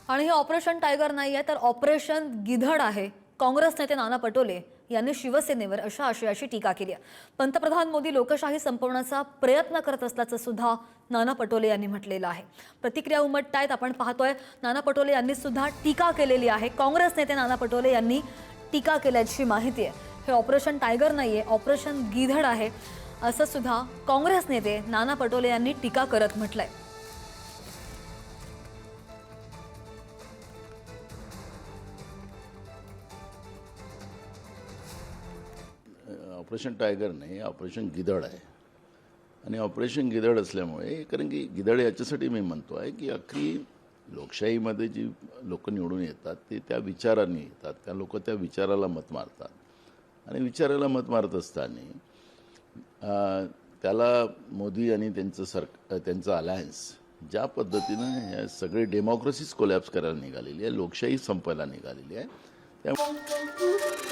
आणि हे operation tiger नाहीये तर ऑपरेशन गिधड आहे। काँग्रेस नेते नाना पटोले यांनी शिवसेनेवर अशा आशयाची टीका केली आहे। पंतप्रधान मोदी लोकशाही संपवण्याचा प्रयत्न करत असल्याचं सुद्धा नाना पटोले यांनी म्हटलेलं आहे। प्रतिक्रिया उमटतायत, आपण पाहतोय नाना पटोले यांनी सुद्धा टीका केलेली आहे। काँग्रेस नेते नाना पटोले यांनी टीका केल्याची माहिती आहे। हे ऑपरेशन टायगर नाहीये, ऑपरेशन गिधड आहे असं सुद्धा काँग्रेस नेते नाना पटोले यांनी टीका करत म्हटलंय। ऑपरेशन टायगर नाही, ऑपरेशन गिधड आहे। आणि ऑपरेशन गिधड असल्यामुळे, कारण की गिधड याच्यासाठी मी म्हणतो आहे की अख्खी लोकशाहीमध्ये जी लोक निवडून येतात ते त्या विचारांनी येतात, त्या लोक त्या विचाराला मत मारतात आणि विचाराला मत मारत असताना त्याला मोदी आणि त्यांचं अलायन्स ज्या पद्धतीनं हे सगळे डेमोक्रेसीच कोलॅप्स करायला निघालेली आहे, लोकशाही संपायला निघालेली आहे, त्यामुळे